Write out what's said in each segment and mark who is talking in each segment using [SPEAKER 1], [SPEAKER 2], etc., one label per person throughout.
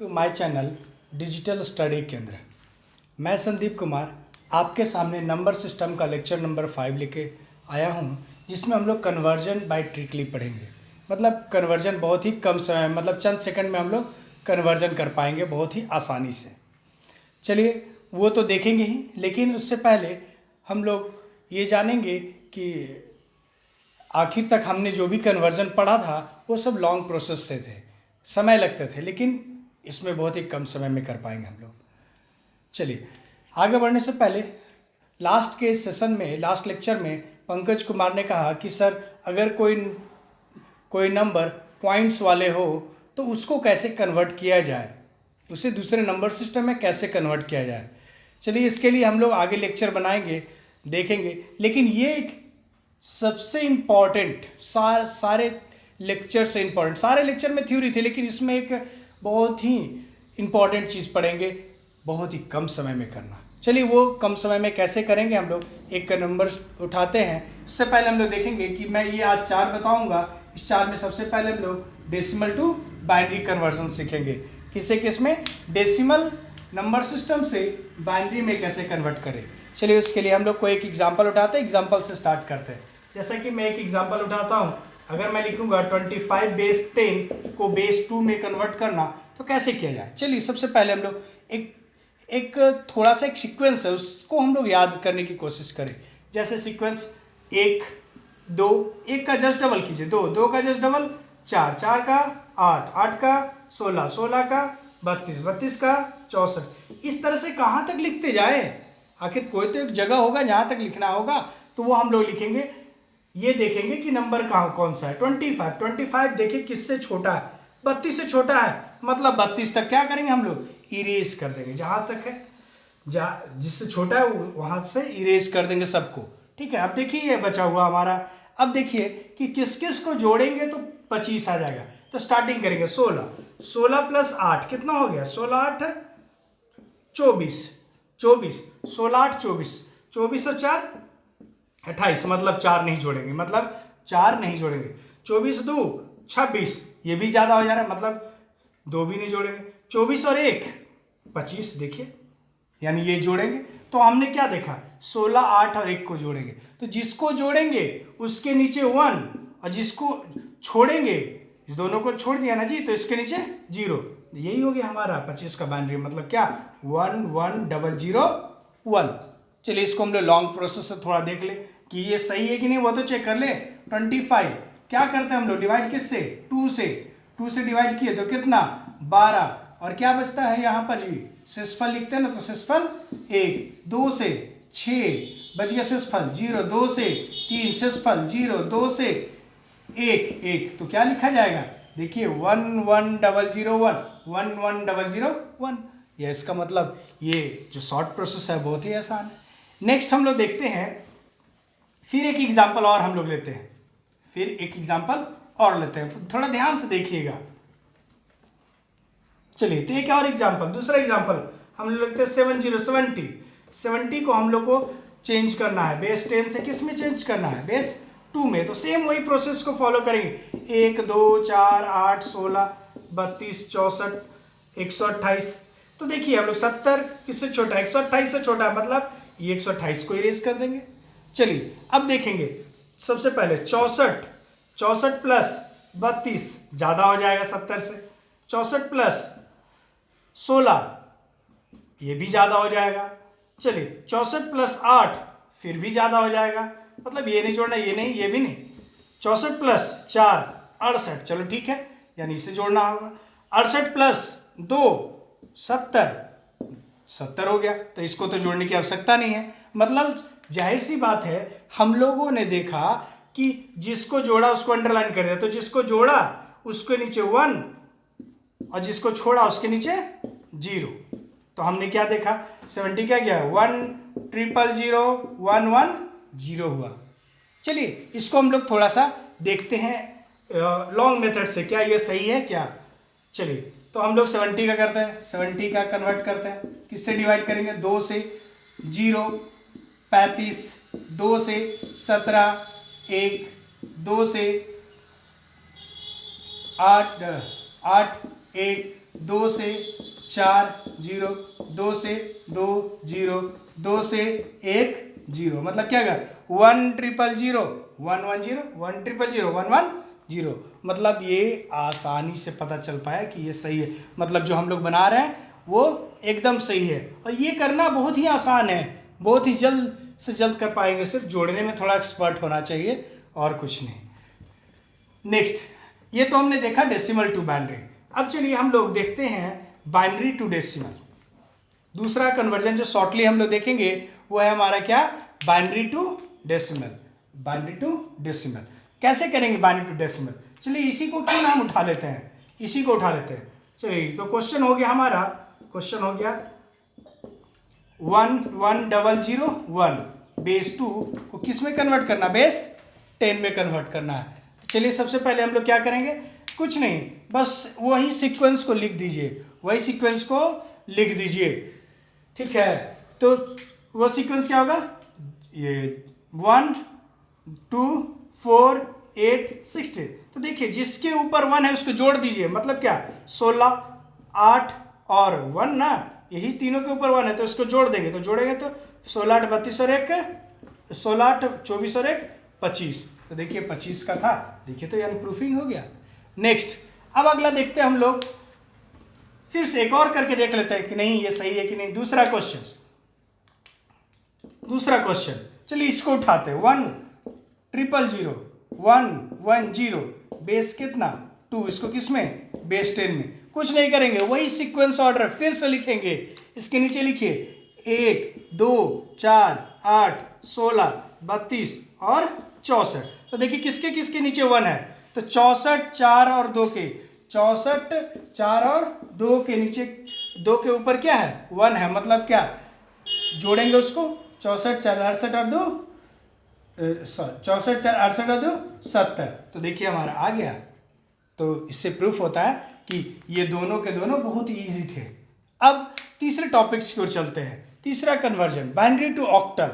[SPEAKER 1] To my channel digital study Kendra. मैं संदीप कुमार आपके सामने नंबर सिस्टम का लेक्चर नंबर 5 लेके आया हूँ, जिसमें हम लोग कन्वर्जन बाय ट्रिकली पढ़ेंगे। मतलब कन्वर्जन बहुत ही कम समय, मतलब चंद सेकंड में हम लोग कन्वर्जन कर पाएंगे बहुत ही आसानी से। चलिए वो तो देखेंगे ही, लेकिन उससे पहले हम लोग ये जानेंगे कि आखिर तक हमने जो भी कन्वर्जन पढ़ा था वो सब लॉन्ग प्रोसेस से थे, समय लगते थे, लेकिन इसमें बहुत ही कम समय में कर पाएंगे हम लोग। चलिए आगे बढ़ने से पहले लास्ट के सेशन में, लास्ट लेक्चर में पंकज कुमार ने कहा कि सर अगर कोई नंबर पॉइंट्स वाले हो तो उसको कैसे कन्वर्ट किया जाए, उसे दूसरे नंबर सिस्टम में कैसे कन्वर्ट किया जाए। चलिए इसके लिए हम लोग आगे लेक्चर बनाएंगे, देखेंगे। लेकिन ये सबसे इम्पॉर्टेंट, सारे लेक्चर से इम्पॉर्टेंट, सारे लेक्चर में थ्योरी थी, लेकिन इसमें एक बहुत ही इम्पॉर्टेंट चीज़ पढ़ेंगे, बहुत ही कम समय में करना। चलिए वो कम समय में कैसे करेंगे, हम लोग एक का नंबर उठाते हैं। इससे पहले हम लोग देखेंगे कि मैं ये आज 4 बताऊंगा। इस 4 में सबसे पहले हम लोग डेसिमल टू बाइनरी कन्वर्जन सीखेंगे। किसे किस में? डेसिमल नंबर सिस्टम से बाइनरी में कैसे कन्वर्ट करें। चलिए उसके लिए हम लोग को एक एग्जाम्पल उठाते हैं, एग्जाम्पल से स्टार्ट करते हैं। जैसा कि मैं एक एग्जाम्पल उठाता हूँ, अगर मैं लिखूंगा 25 बेस 10 को बेस 2 में कन्वर्ट करना तो कैसे किया जाए। चलिए सबसे पहले हम लोग एक थोड़ा सा एक सीक्वेंस है, उसको हम लोग याद करने की कोशिश करें। जैसे सीक्वेंस 1 2, 1 का जस्ट डबल कीजिए, 2 2 का जस्ट डबल 4 4 का 8 8 का 16 16 का 32 32 का 64। इस तरह से कहाँ तक लिखते जाएं? आखिर कोई तो एक जगह होगा जहाँ तक लिखना होगा, तो वो हम लोग लिखेंगे। ये देखेंगे कि नंबर कहाँ कौन सा है। 25 देखिए किससे छोटा है, 32 से छोटा है, मतलब 32 तक क्या करेंगे हम लोग? इरेज कर देंगे। जहाँ तक है, जिससे छोटा है वहाँ से इरेज कर देंगे सबको। ठीक है, अब देखिए ये बचा हुआ हमारा। अब देखिए कि किस किस को जोड़ेंगे तो 25 आ जाएगा। तो स्टार्टिंग करेंगे 16 16 प्लस 8 कितना हो गया? 16 8 24 24 16 8 24 24 और 4 28, मतलब 4 नहीं जोड़ेंगे, मतलब 4 नहीं जोड़ेंगे। 24 2 26, ये भी ज़्यादा हो जा रहा है, मतलब 2 भी नहीं जोड़ेंगे। 24 और 1 25, देखिए यानी ये जोड़ेंगे। तो हमने क्या देखा? 16 8 और 1 को जोड़ेंगे, तो जिसको जोड़ेंगे उसके नीचे 1, और जिसको छोड़ेंगे, इस दोनों को छोड़ दिया ना जी, तो इसके नीचे 0। यही हो गया हमारा 25 का बाइनरी, मतलब क्या? 1 1 0 0 1। चलिए इसको हम लोग लॉन्ग प्रोसेस से थोड़ा देख ले कि ये सही है कि नहीं, वो तो चेक कर ले। 25 क्या करते हैं हम लोग? डिवाइड किससे? 2 से। 2 से डिवाइड किए तो कितना? 12। और क्या बचता है यहाँ पर जी? शेषफल लिखते हैं ना, तो शेषफल 1। 2 से 6 बच गया शेषफल 0। 2 से 3 शेषफल 0। 2 से 1 1, तो क्या लिखा जाएगा? देखिए 1 1 0 0 1 1 1 0 0 1। ये इसका मतलब ये जो शॉर्ट प्रोसेस है बहुत ही आसान है। नेक्स्ट हम लोग देखते हैं, फिर एक एग्जाम्पल और हम लोग लेते हैं, फिर एक एग्जाम्पल और लेते हैं, थोड़ा ध्यान से देखिएगा। चलिए तो एक और एग्जाम्पल, दूसरा एग्जाम्पल हम लोग लेते हैं 70 70 को हम लोग को चेंज करना है बेस 10 से किस में चेंज करना है? बेस 2 में। तो सेम वही प्रोसेस को फॉलो करेंगे। 1 2 4 8 16 32 64 128। तो देखिए हम लोग 70 किससे छोटा है? 128 से छोटा है, मतलब ये 128 को इरेज कर देंगे। चलिए अब देखेंगे, सबसे पहले 64 प्लस 32 ज़्यादा हो जाएगा 70 से। 64 प्लस 16 ये भी ज़्यादा हो जाएगा। चलिए 64 प्लस 8 फिर भी ज़्यादा हो जाएगा, मतलब ये नहीं जोड़ना, ये नहीं, ये भी नहीं। 64 प्लस 4 68, चलो ठीक है, यानी इसे जोड़ना होगा। 68 प्लस 2 70 हो गया, तो इसको तो जोड़ने की आवश्यकता नहीं है। मतलब जाहिर सी बात है, हम लोगों ने देखा कि जिसको जोड़ा उसको अंडरलाइन कर दिया, तो जिसको जोड़ा उसके नीचे 1 और जिसको छोड़ा उसके नीचे 0। तो हमने क्या देखा? 70 क्या गया? 1 0 0 1 1 0 हुआ। चलिए इसको हम लोग थोड़ा सा देखते हैं लॉन्ग मेथड से, क्या ये सही है क्या। चलिए तो हम लोग 70 का करते हैं, 70 का कन्वर्ट करते हैं, किससे डिवाइड करेंगे? 2 से 0 35, 2 से 17 1, 2 से 8 8 1 2 से 4 0, 2 से 2 0, 2 से 1 0, मतलब क्या होगा 1 0 0 1 1 0 1 0 0 1 1 0। मतलब ये आसानी से पता चल पाया कि ये सही है, मतलब जो हम लोग बना रहे हैं वो एकदम सही है। और ये करना बहुत ही आसान है, बहुत ही जल्द से जल्द कर पाएंगे, सिर्फ जोड़ने में थोड़ा एक्सपर्ट होना चाहिए और कुछ नहीं। नेक्स्ट, ये तो हमने देखा डेसिमल टू बाइनरी। अब चलिए हम लोग देखते हैं बाइनरी टू डेसिमल। दूसरा कन्वर्जन जो शॉर्टली हम लोग देखेंगे वो है हमारा क्या, binary to decimal. Binary to decimal कैसे करेंगे बाइनरी टू डेसिमल? चलिए इसी को क्यों हम उठा लेते हैं, इसी को उठा लेते हैं। चलिए तो क्वेश्चन हो गया हमारा, क्वेश्चन हो गया 1 1 0 0 1 बेस 2 को किस में कन्वर्ट करना, बेस 10 में कन्वर्ट करना है। तो चलिए सबसे पहले हम लोग क्या करेंगे, कुछ नहीं, बस वही सीक्वेंस को लिख दीजिए, वही सीक्वेंस को लिख दीजिए, ठीक है। तो वो सीक्वेंस क्या होगा, ये 1 2 4 8 16। तो देखिए जिसके ऊपर 1 है उसको जोड़ दीजिए, मतलब क्या 16 8 और 1 ना, यही तीनों के ऊपर 1 है तो इसको जोड़ देंगे, तो जोड़ेंगे तो 16 8 32 और 1 16 8 24 और 1 25। तो देखिए 25 का था, देखिए तो यानी प्रूफिंग हो गया। नेक्स्ट, अब अगला देखते हैं हम लोग, फिर से एक और करके देख लेते हैं कि नहीं ये सही है कि नहीं। दूसरा क्वेश्चन, दूसरा क्वेश्चन, चलिए इसको उठाते हैं 1 0 0 1 1 0 बेस कितना 2, इसको किस में, बेस 10 में। कुछ नहीं करेंगे, वही सीक्वेंस ऑर्डर फिर से लिखेंगे। इसके नीचे लिखिए 1 2 4 8 16 32 और 64। तो देखिए किसके किसके नीचे 1 है, तो 64 4 और 2 के, 64 4 और 2 के नीचे, 2 के ऊपर क्या है 1 है, मतलब क्या जोड़ेंगे उसको 64 4 68 और 2 64 4 68 और 2 70। तो देखिए हमारा आ गया। तो इससे प्रूफ होता है कि ये दोनों के दोनों बहुत इजी थे। अब तीसरे टॉपिक्स की ओर चलते हैं। तीसरा conversion binary to octal.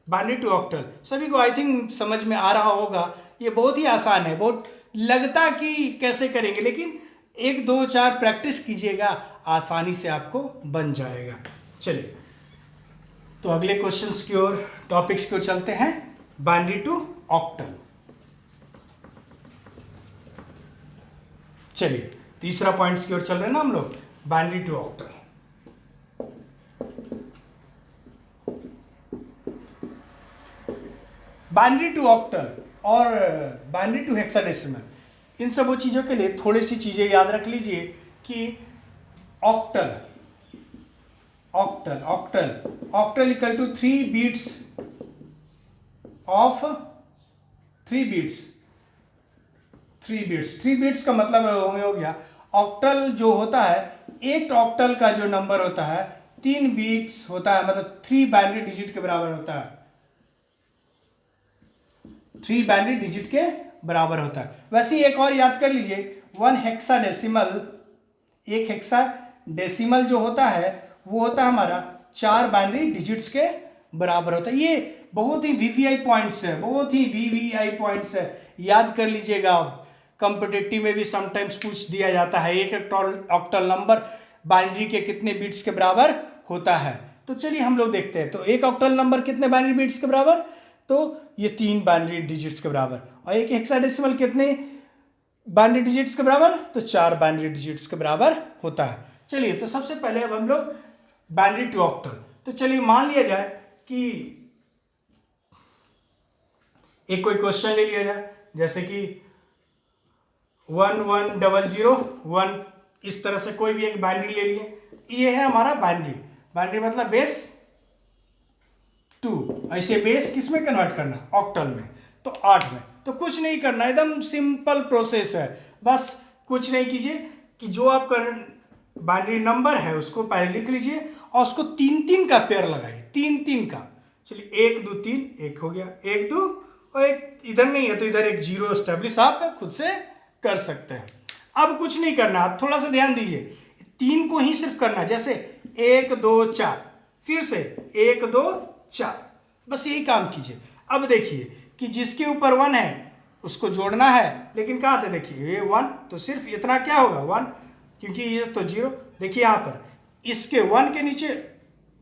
[SPEAKER 1] Binary to octal सभी को आई थिंक समझ में आ रहा होगा, ये बहुत ही आसान है, बहुत लगता कि कैसे करेंगे, लेकिन 1 2 4 प्रैक्टिस कीजिएगा, आसानी से आपको बन जाएगा। चलिए तो अगले क्वेश्चंस की ओर, टॉपिक्स की ओर चलते हैं। Binary to octal. चलिए तीसरा पॉइंट्स की ओर चल रहे हैं ना हम लोग, binary to octal. Binary to octal और बाइनरी टू हेक्साडेसिमल, इन सब वो चीज़ों के लिए थोड़ी सी चीज़ें याद रख लीजिए कि octal octal octal octal equal to 3 bits of 3 bits. 3 bits का मतलब हो गया, ऑक्टल जो होता है, एक ऑक्टल का जो नंबर होता है 3 बीट्स होता है, मतलब 3 बाइनरी डिजिट के बराबर होता है, 3 बाइनरी डिजिट के बराबर होता है। वैसे ही एक और याद कर लीजिए, 1 हेक्साडेसिमल, एक हेक्साडेसिमल जो होता है वो होता है हमारा 4 बाइनरी डिजिट्स के बराबर होता है। ये बहुत ही वीवीआई पॉइंट्स है, बहुत ही वीवीआई पॉइंट्स है, याद कर लीजिएगा। कॉम्पिटिटिव में भी समटाइम्स पूछ दिया जाता है एक ऑक्टल नंबर बाइनरी के कितने बिट्स के बराबर होता है। तो चलिए हम लोग देखते हैं, तो एक ऑक्टल नंबर कितने बाइनरी बिट्स के बराबर, तो ये 3 बाइनरी डिजिट्स के बराबर, और एक हेक्साडेसिमल कितने बाइनरी डिजिट्स के बराबर, तो 4 बाइनरी डिजिट्स के बराबर होता है। चलिए तो सबसे पहले अब हम लोग बाइनरी टू ऑक्टल, तो चलिए मान लिया जाए कि एक कोई क्वेश्चन ले लिया जाए, जैसे कि 1 1 0 0 1, इस तरह से कोई भी एक बाइनरी ले लिए, ये है हमारा बाइनरी। बाइनरी मतलब बेस 2, ऐसे बेस किस में कन्वर्ट करना, ऑक्टल में, तो 8 में। तो कुछ नहीं करना, एकदम सिंपल प्रोसेस है, बस कुछ नहीं कीजिए कि जो आपका बाइनरी नंबर है उसको पहले लिख लीजिए और उसको 3 3 का पेयर लगाइए, 3 3 का। चलिए 1 2 3, एक हो गया, 1 2 और एक इधर नहीं है तो इधर एक 0 एस्टेब्लिश आप खुद से कर सकते हैं। अब कुछ नहीं करना, आप थोड़ा सा ध्यान दीजिए, 3 को ही सिर्फ करना, जैसे 1 2 4, फिर से 1 2 4, बस यही काम कीजिए। अब देखिए कि जिसके ऊपर 1 है उसको जोड़ना है, लेकिन कहाँ थे, देखिए ये 1, तो सिर्फ इतना क्या होगा 1, क्योंकि ये तो 0, देखिए यहाँ पर इसके 1 के नीचे,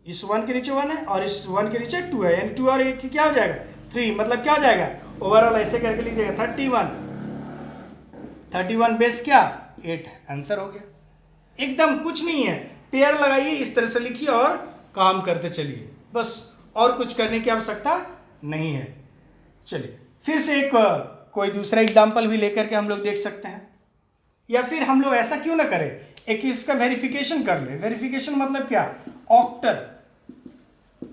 [SPEAKER 1] इस 1 के नीचे 1 है और इस 1 के नीचे 2 है, यानी 2 और 1 क्या हो जाएगा 3, मतलब क्या हो जाएगा ओवरऑल ऐसे करके लिख देगा 31 बेस क्या 8, आंसर हो गया। एकदम कुछ नहीं है, पेयर लगाइए, इस तरह से लिखिए और काम करते चलिए, बस और कुछ करने की आवश्यकता नहीं है। चलिए फिर से एक कोई दूसरा एग्जाम्पल भी लेकर के हम लोग देख सकते हैं, या फिर हम लोग ऐसा क्यों ना करें, एक इसका वेरिफिकेशन कर ले। वेरिफिकेशन मतलब क्या,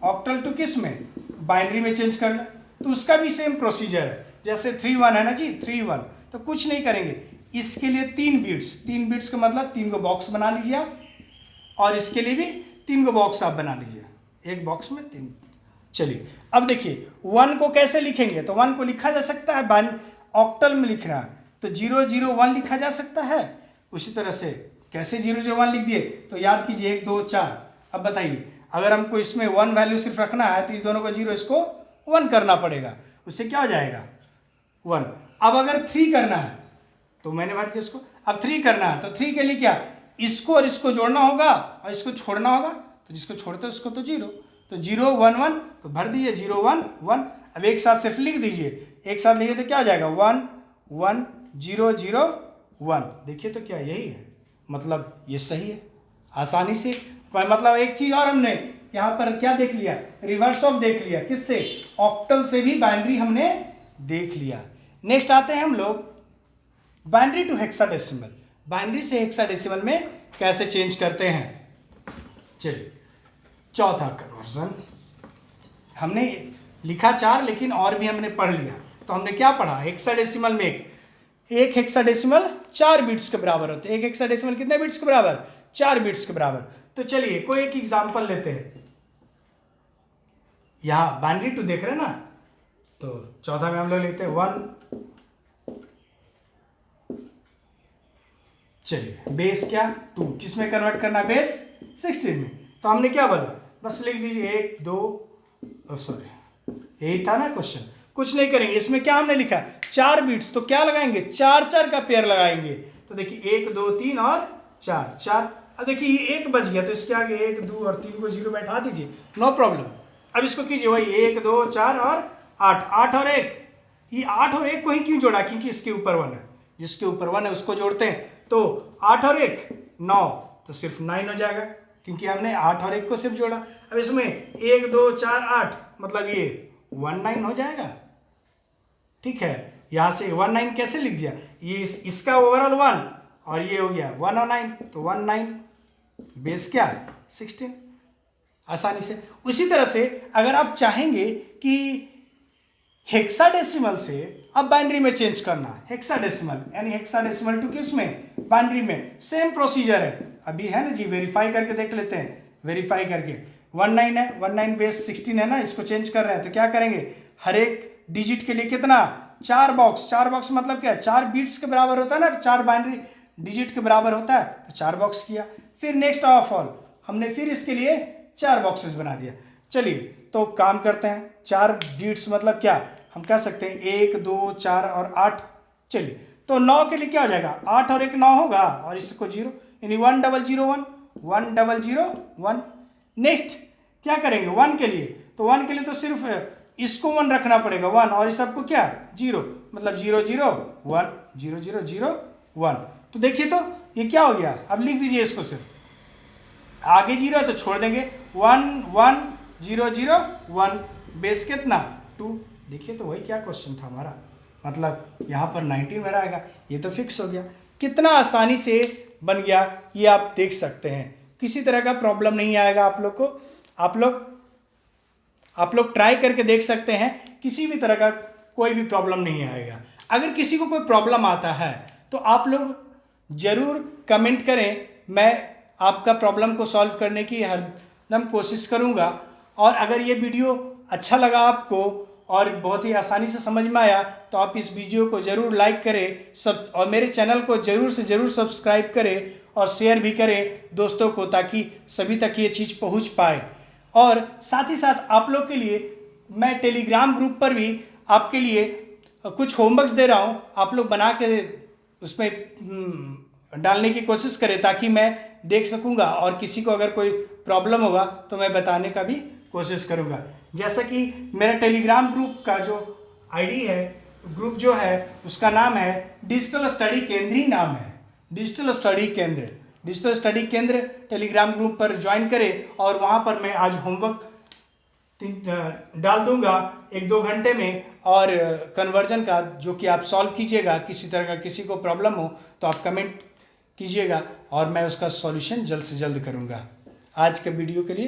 [SPEAKER 1] ऑक्टल टू किस में, बाइनरी में चेंज करना, तो उसका भी सेम प्रोसीजर है, जैसे 3-1 है ना जी, 3-1, तो कुछ नहीं करेंगे, इसके लिए 3 बिट्स का मतलब 3 को बॉक्स बना लीजिए आप, और इसके लिए भी 3 को बॉक्स आप बना लीजिए, एक बॉक्स में 3। चलिए अब देखिए 1 को कैसे लिखेंगे, तो 1 को लिखा जा सकता है ऑक्टल में लिखना है तो 001 लिखा जा सकता है। उसी तरह से कैसे 001 लिख दिए, तो याद कीजिए 1 2 4। अब बताइए अगर हमको इसमें 1 वैल्यू सिर्फ रखना है तो इस दोनों को 0, इसको 1 करना पड़ेगा, उससे क्या हो जाएगा 1। अब अगर 3 करना है तो मैंने भर दिया इसको, अब 3 करना है तो 3 के लिए क्या, इसको और इसको जोड़ना होगा और इसको छोड़ना होगा, तो जिसको छोड़ते उसको तो 0, तो 0 1 1 तो भर दीजिए 0 1 1। अब एक साथ सिर्फ लिख दीजिए, एक साथ लिखिए तो क्या हो जाएगा 1 1 0 0 1। देखिए तो क्या यही है, मतलब ये सही है आसानी से। मतलब एक चीज और हमने यहाँ पर क्या देख लिया, रिवर्स ऑफ देख लिया, किससे, ऑक्टल से भी बाइनरी हमने देख लिया। नेक्स्ट आते हैं हम लोग बाइनरी टू हेक्साडेसिमल, बाइनरी से हेक्साडेसिमल में कैसे चेंज करते हैं। चलिए चौथा कन्वर्जन, हमने लिखा 4 लेकिन और भी हमने पढ़ लिया, तो हमने क्या पढ़ा, हेक्साडेसिमल में एक हेक्साडेसिमल 4 बिट्स के बराबर होते हैं। एक हेक्साडेसिमल कितने बिट्स के बराबर, 4 बिट्स के बराबर। तो चलिए कोई एक एग्जांपल लेते हैं, यहां बाइनरी टू देख रहे हैं ना, तो चौथा में हम लोग लेते हैं 1। चलिए बेस क्या 2, किस में कन्वर्ट करना, बेस 16 में, तो हमने क्या बोला, बस लिख दीजिए 1 2, सॉरी यही था ना क्वेश्चन, कुछ नहीं करेंगे। इसमें क्या हमने लिखा 4 बिट्स, तो क्या लगाएंगे 4 का पेयर लगाएंगे, तो देखिए 1 2 3 और 4। अब देखिए ये 1 बच गया तो इसके आगे 1 2 और 3 को 0 बैठा दीजिए, नो प्रॉब्लम। अब इसको कीजिए वही 1 2 4 और 8 और 1, ये 8 और 1 को ही क्यों जोड़ा, क्योंकि इसके ऊपर 1 है, जिसके ऊपर 1 है उसको जोड़ते हैं, तो 8 और 1 9, तो सिर्फ 9 हो जाएगा, क्योंकि हमने 8 और 1 को सिर्फ जोड़ा। अब इसमें 1 2 4 8, मतलब ये 19 हो जाएगा, ठीक है। यहां से 19 कैसे लिख दिया, ये इसका ओवरऑल 1 और ये हो गया 109, तो 19 बेस क्या 16, आसानी से। उसी तरह से अगर आप चाहेंगे कि हेक्साडेसिमल से अब बाइनरी में चेंज करना, हेक्साडेसिमल यानी हेक्साडेसिमल टू किस में, बाइनरी में, सेम प्रोसीजर है, अभी है ना जी, वेरीफाई करके देख लेते हैं। वेरीफाई करके 19 है, 19 बेस 16 है ना, इसको चेंज कर रहे हैं, तो क्या करेंगे, हर एक डिजिट के लिए कितना 4 बॉक्स, 4 बॉक्स मतलब क्या, 4 बिट्स के बराबर होता है ना, 4 बाइनरी डिजिट के बराबर होता है, तो 4 बॉक्स किया। फिर नेक्स्ट ऑफ ऑल हमने फिर इसके लिए 4 बॉक्सेस बना दिया। चलिए तो काम करते हैं, 4 बिट्स मतलब क्या, हम कह सकते हैं 1 2 4 और 8। चलिए तो 9 के लिए क्या हो जाएगा, 8 और 1 9 होगा, और इसको 0, यानी 1001। नेक्स्ट क्या करेंगे 1 के लिए, तो 1 के लिए तो सिर्फ इसको 1 रखना पड़ेगा, 1, और इस सबको क्या 0, मतलब 0 0 1 0 0 0 1। तो देखिए तो ये क्या हो गया, अब लिख दीजिए इसको, सिर्फ आगे 0 है तो छोड़ देंगे, 1 1 0 0 1, बेस कितना 2। देखिए तो वही क्या क्वेश्चन था हमारा, मतलब यहाँ पर 19 में रहेगा, ये तो फिक्स हो गया। कितना आसानी से बन गया ये आप देख सकते हैं, किसी तरह का प्रॉब्लम नहीं आएगा आप लोग को। आप लोग ट्राई करके देख सकते हैं, किसी भी तरह का कोई भी प्रॉब्लम नहीं आएगा। अगर किसी को कोई प्रॉब्लम आता है तो आप लोग ज़रूर कमेंट करें, मैं आपका प्रॉब्लम को सॉल्व करने की हरदम कोशिश करूंगा। और अगर ये वीडियो अच्छा लगा आपको और बहुत ही आसानी से समझ में आया तो आप इस वीडियो को ज़रूर लाइक करें, और मेरे चैनल को ज़रूर से ज़रूर सब्सक्राइब करें और शेयर भी करें दोस्तों को, ताकि सभी तक ये चीज़ पहुंच पाए। और साथ ही साथ आप लोग के लिए मैं टेलीग्राम ग्रुप पर भी आपके लिए कुछ होमवर्क्स दे रहा हूं, आप लोग बना के उसमें डालने की कोशिश करें ताकि मैं देख सकूंगा और किसी को अगर कोई प्रॉब्लम होगा तो मैं बताने का भी कोशिश करूंगा। जैसा कि मेरा टेलीग्राम ग्रुप का जो आईडी है, ग्रुप जो है उसका नाम है डिजिटल स्टडी केंद्र ही नाम है, डिजिटल स्टडी केंद्र। डिजिटल स्टडी केंद्र टेलीग्राम ग्रुप पर ज्वाइन करें और वहाँ पर मैं आज होमवर्क डाल दूंगा 1-2 घंटे में, और कन्वर्जन का जो कि आप सॉल्व कीजिएगा। किसी तरह का किसी को प्रॉब्लम हो तो आप कमेंट कीजिएगा और मैं उसका सॉल्यूशन जल्द से जल्द करूंगा। आज के वीडियो के लिए